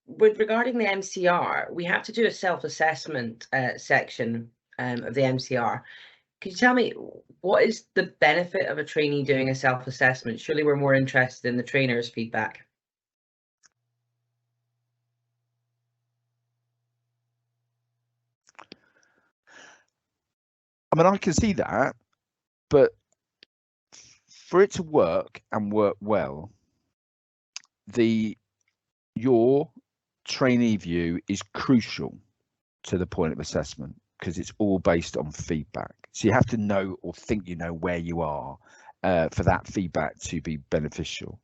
with regarding the MCR, we have to do a self-assessment section of the MCR. Could you tell me what is the benefit of a trainee doing a self-assessment? Surely we're more interested in the trainer's feedback. I mean, I can see that, but for it to work and work well, your trainee view is crucial to the point of assessment because it's all based on feedback. So you have to know or think you know where you are for that feedback to be beneficial.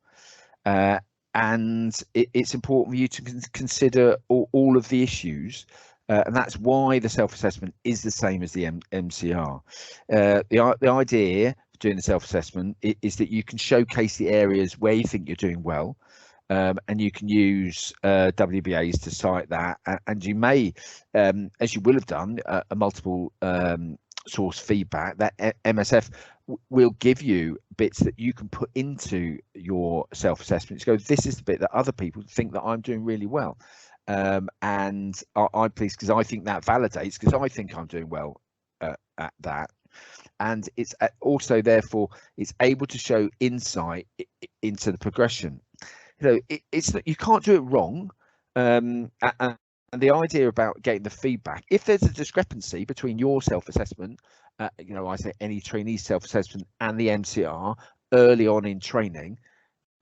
And it's important for you to consider all of the issues. And that's why the self-assessment is the same as the MCR. The idea of doing the self-assessment is that you can showcase the areas where you think you're doing well, and you can use WBAs to cite that, and you may, as you will have done, a multiple source feedback. That MSF will give you bits that you can put into your self-assessment to go, this is the bit that other people think that I'm doing really well, and I'm pleased because I think that validates, because I think I'm doing well at that. And it's also, therefore, it's able to show insight into the progression. It's that you can't do it wrong, and the idea about getting the feedback, if there's a discrepancy between your self-assessment, I say any trainee self-assessment, and the MCR early on in training,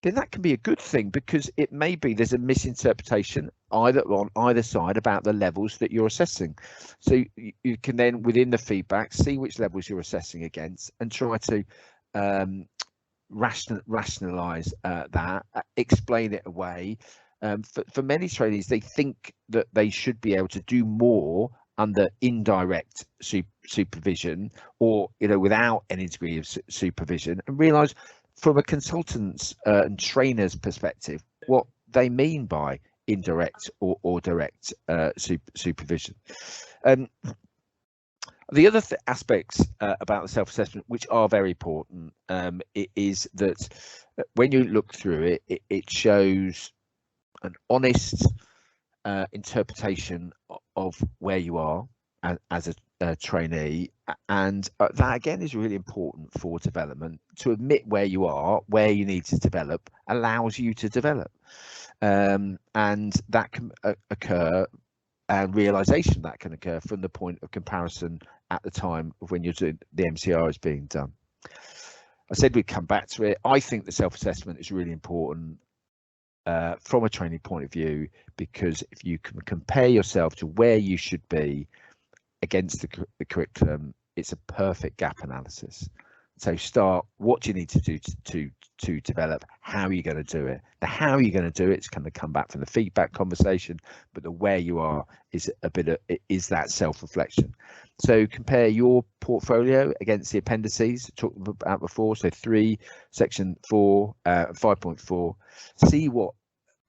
then that can be a good thing, because it may be there's a misinterpretation on either side about the levels that you're assessing. So you can then, within the feedback, see which levels you're assessing against and try to rationalize that, explain it away. For many trainees, they think that they should be able to do more under indirect supervision, or without any degree of supervision, and realize from a consultant's and trainer's perspective what they mean by indirect or direct supervision. The other aspects about the self-assessment, which are very important, is that when you look through it, it shows an honest interpretation of where you are as a trainee, and that again is really important for development. To admit where you are, where you need to develop, allows you to develop, and that can occur, and realization that can occur from the point of comparison at the time of when you're doing the MCR is being done. I said we'd come back to it. I think the self-assessment is really important from a training point of view, because if you can compare yourself to where you should be against the curriculum, it's a perfect gap analysis. So start, what do you need to do to develop? How are you going to do it? The how are you going to do it is going to come back from the feedback conversation, but the where you are is is that self-reflection. So compare your portfolio against the appendices talked about before. So 3, section 4, 5.4. See what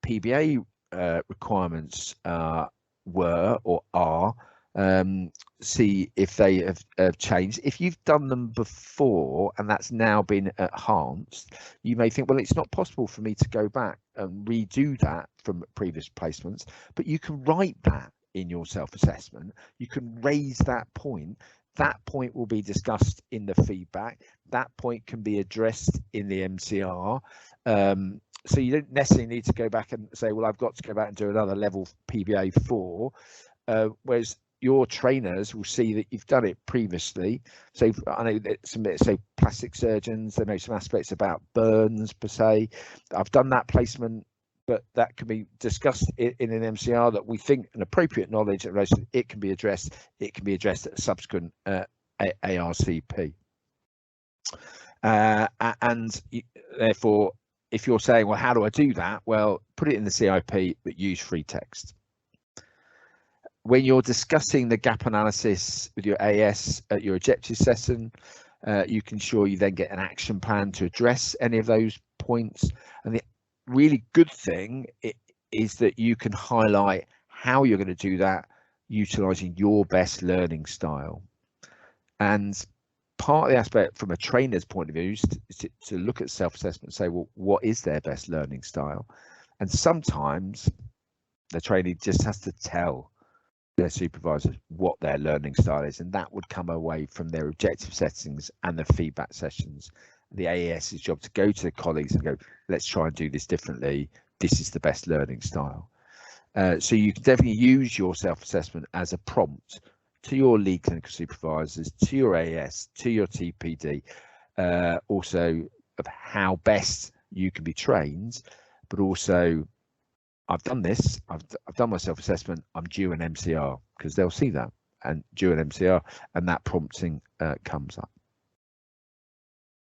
PBA requirements were or are. See if they have changed. If you've done them before and that's now been enhanced, you may think, well, it's not possible for me to go back and redo that from previous placements, but you can write that in your self-assessment. You can raise that point. That point will be discussed in the feedback. That point can be addressed in the MCR. So you don't necessarily need to go back and say, well, I've got to go back and do another level PBA 4, whereas your trainers will see that you've done it previously. So I know that some, say, plastic surgeons, they know some aspects about burns per se. I've done that placement, but that can be discussed in an MCR that we think an appropriate knowledge, it can be addressed. It can be addressed at a subsequent ARCP. And therefore, if you're saying, well, how do I do that? Well, put it in the CIP, but use free text. When you're discussing the gap analysis with your AS at your objective session, you can ensure you then get an action plan to address any of those points. And the really good thing is that you can highlight how you're going to do that, utilizing your best learning style. And part of the aspect from a trainer's point of view is to look at self-assessment and say, well, what is their best learning style? And sometimes The trainee just has to tell their supervisors what their learning style is, and that would come away from their objective settings and the feedback sessions. The AES's job to go to the colleagues and go, let's try and do this differently. This is the best learning style. So you can definitely use your self-assessment as a prompt to your lead clinical supervisors, to your AES, to your TPD, also of how best you can be trained, but also I've done this, I've done my self-assessment, I'm due an MCR, because they'll see that and due an MCR, and that prompting comes up.